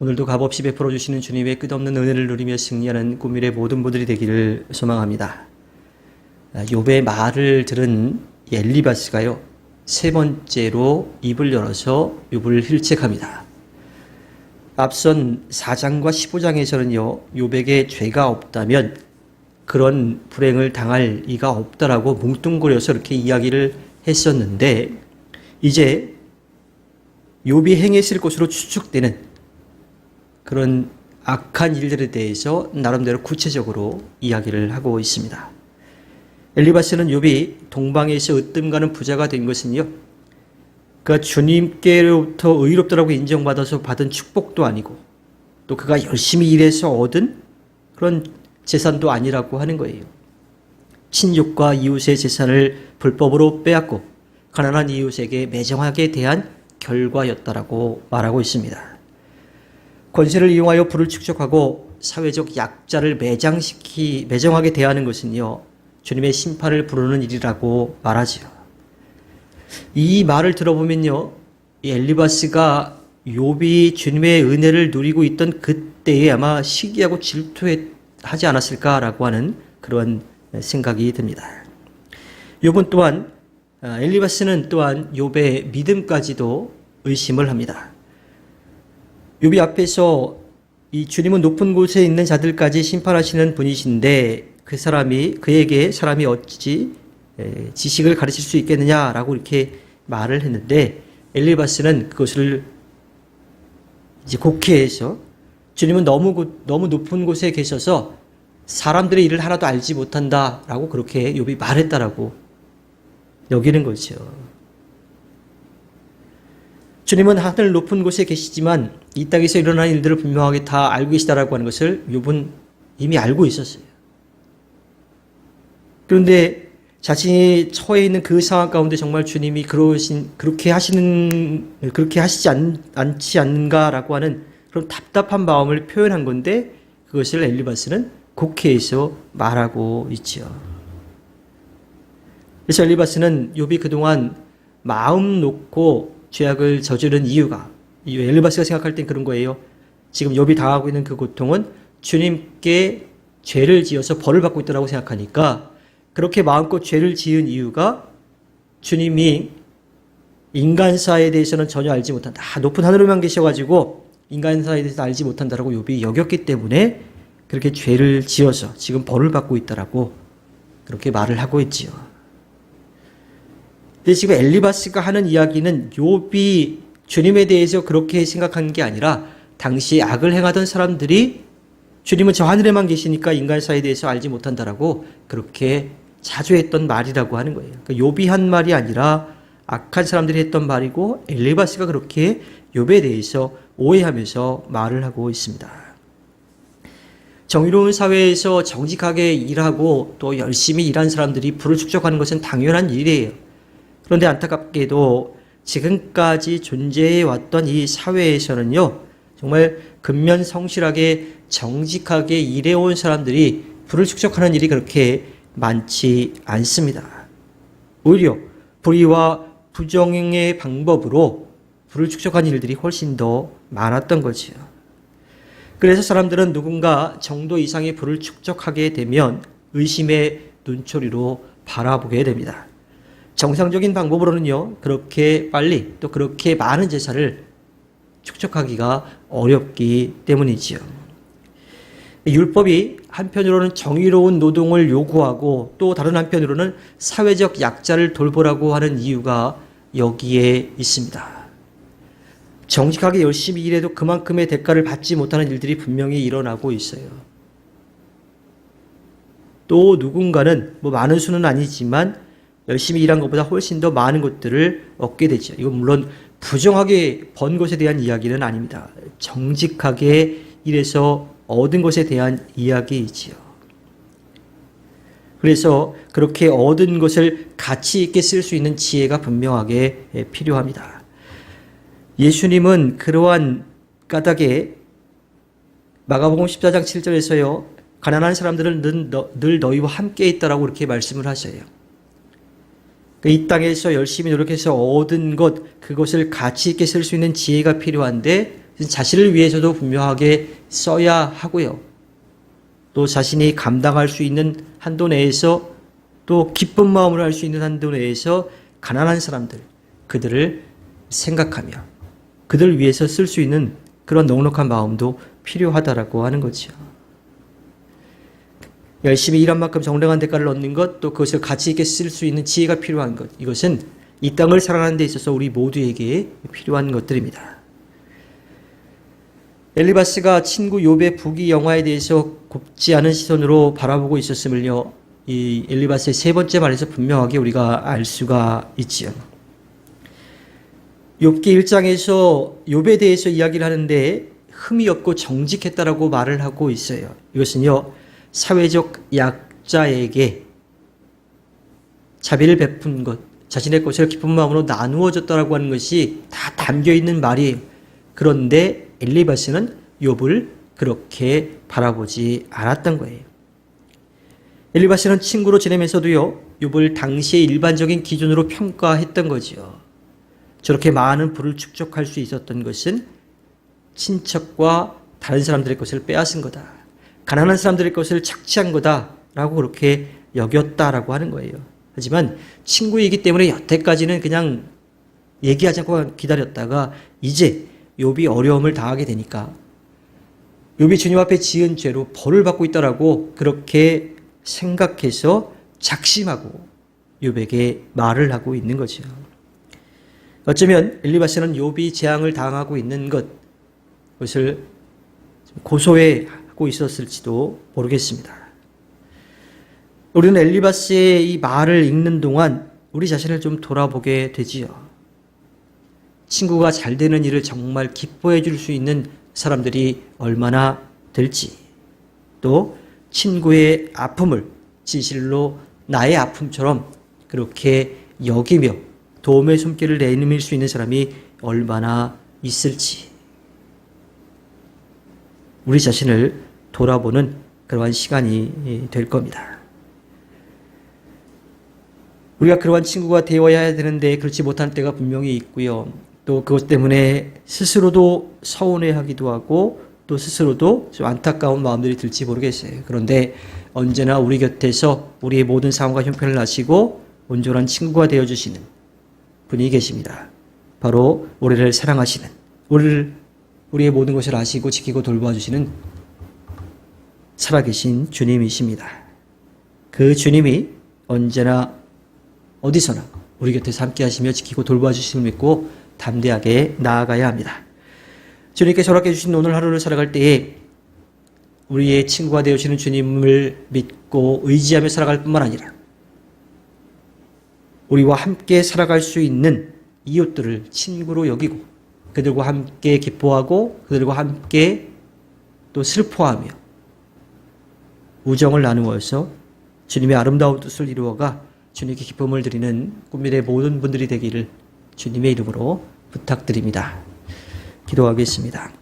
오늘도 값없이 베풀어 주시는 주님의 끝없는 은혜를 누리며 승리하는 꿈일의 모든 분들이 되기를 소망합니다. 욥의 말을 들은 엘리바스가요, 세 번째로 입을 열어서 욥을 힐책합니다. 앞선 4장과 15장에서는요, 욥에게 죄가 없다면 그런 불행을 당할 이가 없다라고 뭉뚱그려서 이렇게 이야기를 했었는데, 이제 욥이 행했을 것으로 추측되는 그런 악한 일들에 대해서 나름대로 구체적으로 이야기를 하고 있습니다. 엘리바스는 욥이 동방에서 으뜸가는 부자가 된 것은요, 그가 주님께로부터 의롭다라고 인정받아서 받은 축복도 아니고, 또 그가 열심히 일해서 얻은 그런 재산도 아니라고 하는 거예요. 친족과 이웃의 재산을 불법으로 빼앗고 가난한 이웃에게 매정하게 대한 결과였다라고 말하고 있습니다. 권세를 이용하여 부를 축적하고 사회적 약자를 매정하게 대하는 것은요, 주님의 심판을 부르는 일이라고 말하지요. 이 말을 들어보면요, 엘리바스가 욥이 주님의 은혜를 누리고 있던 그때에 아마 시기하고 질투하지 않았을까라고 하는 그런 생각이 듭니다. 욥은 또한, 엘리바스는 또한 욥의 믿음까지도 의심을 합니다. 욥이 앞에서 이 주님은 높은 곳에 있는 자들까지 심판하시는 분이신데 그에게 사람이 어찌 지식을 가르칠 수 있겠느냐라고 이렇게 말을 했는데, 엘리바스는 그것을 이제 곡해해서 주님은 너무 높은 곳에 계셔서 사람들의 일을 하나도 알지 못한다라고 그렇게 욥이 말했다라고 여기는 거죠. 주님은 하늘 높은 곳에 계시지만 이 땅에서 일어나는 일들을 분명하게 다 알고 계시다라고 하는 것을 욥은 이미 알고 있었어요. 그런데 자신이 처해 있는 그 상황 가운데 정말 주님이 그렇게 하시지 않지 않는가라고 하는 그런 답답한 마음을 표현한 건데, 그것을 엘리바스는 곡해해서 말하고 있죠. 그래서 엘리바스는 욥이 그동안 마음 놓고 죄악을 저지른 이유가, 엘리바스가 생각할 땐 그런 거예요. 지금 욥이 당하고 있는 그 고통은 주님께 죄를 지어서 벌을 받고 있다고 생각하니까, 그렇게 마음껏 죄를 지은 이유가 주님이 인간사에 대해서는 전혀 알지 못한다, 높은 하늘에만 계셔가지고 인간사에 대해서 알지 못한다라고 욥이 여겼기 때문에 그렇게 죄를 지어서 지금 벌을 받고 있다라고 그렇게 말을 하고 있지요. 근데 지금 엘리바스가 하는 이야기는 욥이 주님에 대해서 그렇게 생각한 게 아니라 당시 악을 행하던 사람들이 주님은 저 하늘에만 계시니까 인간사에 대해서 알지 못한다라고 그렇게 자주 했던 말이라고 하는 거예요. 그러니까 욥이 한 말이 아니라 악한 사람들이 했던 말이고, 엘리바스가 그렇게 욥에 대해서 오해하면서 말을 하고 있습니다. 정의로운 사회에서 정직하게 일하고 또 열심히 일한 사람들이 부를 축적하는 것은 당연한 일이에요. 그런데 안타깝게도 지금까지 존재해 왔던 이 사회에서는요, 정말 근면성실하게 정직하게 일해온 사람들이 부를 축적하는 일이 그렇게 많지 않습니다. 오히려 불의와 부정의 방법으로 부를 축적한 일들이 훨씬 더 많았던 거지요. 그래서 사람들은 누군가 정도 이상의 부를 축적하게 되면 의심의 눈초리로 바라보게 됩니다. 정상적인 방법으로는요, 그렇게 빨리 또 그렇게 많은 재산을 축적하기가 어렵기 때문이지요. 율법이 한편으로는 정의로운 노동을 요구하고 또 다른 한편으로는 사회적 약자를 돌보라고 하는 이유가 여기에 있습니다. 정직하게 열심히 일해도 그만큼의 대가를 받지 못하는 일들이 분명히 일어나고 있어요. 또 누군가는 많은 수는 아니지만 열심히 일한 것보다 훨씬 더 많은 것들을 얻게 되죠. 이건 물론 부정하게 번 것에 대한 이야기는 아닙니다. 정직하게 일해서 얻은 것에 대한 이야기이지요. 그래서 그렇게 얻은 것을 가치 있게 쓸 수 있는 지혜가 분명하게 필요합니다. 예수님은 그러한 까닭에 마가복음 14장 7절에서요, 가난한 사람들은 늘 너희와 함께 있다라고 이렇게 말씀을 하셔요. 이 땅에서 열심히 노력해서 얻은 것, 그것을 가치 있게 쓸 수 있는 지혜가 필요한데, 자신을 위해서도 분명하게 써야 하고요. 또 자신이 감당할 수 있는 한도 내에서 또 기쁜 마음으로 할 수 있는 한도 내에서 가난한 사람들, 그들을 생각하며 그들을 위해서 쓸 수 있는 그런 넉넉한 마음도 필요하다라고 하는 거죠. 열심히 일한 만큼 정당한 대가를 얻는 것, 또 그것을 가치 있게 쓸 수 있는 지혜가 필요한 것, 이것은 이 땅을 살아가는 데 있어서 우리 모두에게 필요한 것들입니다. 엘리바스가 친구 욥의 부귀 영화에 대해서 곱지 않은 시선으로 바라보고 있었음을요, 이 엘리바스의 세 번째 말에서 분명하게 우리가 알 수가 있지요. 욥기 1장에서 욥에 대해서 이야기를 하는데 흠이 없고 정직했다라고 말을 하고 있어요. 이것은요, 사회적 약자에게 자비를 베푼 것, 자신의 것을 기쁜 마음으로 나누어 줬다라고 하는 것이 다 담겨 있는 말이에요. 그런데 엘리바스는 욥을 그렇게 바라보지 않았던 거예요. 엘리바스는 친구로 지내면서도요, 욥을 당시의 일반적인 기준으로 평가했던 거죠. 저렇게 많은 부를 축적할 수 있었던 것은 친척과 다른 사람들의 것을 빼앗은 거다. 가난한 사람들의 것을 착취한 거다라고 그렇게 여겼다라고 하는 거예요. 하지만 친구이기 때문에 여태까지는 그냥 얘기하지 않고 기다렸다가 이제 욥이 어려움을 당하게 되니까 욥이 주님 앞에 지은 죄로 벌을 받고 있다라고 그렇게 생각해서 작심하고 욥에게 말을 하고 있는 거죠. 어쩌면 엘리바스는 욥이 재앙을 당하고 있는 그것을 고소해하고 있었을지도 모르겠습니다. 우리는 엘리바스의 이 말을 읽는 동안 우리 자신을 좀 돌아보게 되지요. 친구가 잘 되는 일을 정말 기뻐해 줄 수 있는 사람들이 얼마나 될지, 또 친구의 아픔을 진실로 나의 아픔처럼 그렇게 여기며 도움의 손길을 내밀 수 있는 사람이 얼마나 있을지, 우리 자신을 돌아보는 그러한 시간이 될 겁니다. 우리가 그러한 친구가 되어야 되는데 그렇지 못한 때가 분명히 있고요. 또 그것 때문에 스스로도 서운해하기도 하고 또 스스로도 좀 안타까운 마음들이 들지 모르겠어요. 그런데 언제나 우리 곁에서 우리의 모든 상황과 형편을 아시고 온전한 친구가 되어주시는 분이 계십니다. 바로 우리를 사랑하시는, 우리의 모든 것을 아시고 지키고 돌봐주시는 살아계신 주님이십니다. 그 주님이 언제나 어디서나 우리 곁에서 함께 하시며 지키고 돌봐주심을 믿고 담대하게 나아가야 합니다. 주님께 허락해 주신 오늘 하루를 살아갈 때에 우리의 친구가 되어주시는 주님을 믿고 의지하며 살아갈 뿐만 아니라 우리와 함께 살아갈 수 있는 이웃들을 친구로 여기고 그들과 함께 기뻐하고 그들과 함께 또 슬퍼하며 우정을 나누어서 주님의 아름다운 뜻을 이루어가 주님께 기쁨을 드리는 꿈미래 모든 분들이 되기를 주님의 이름으로 부탁드립니다. 기도하겠습니다.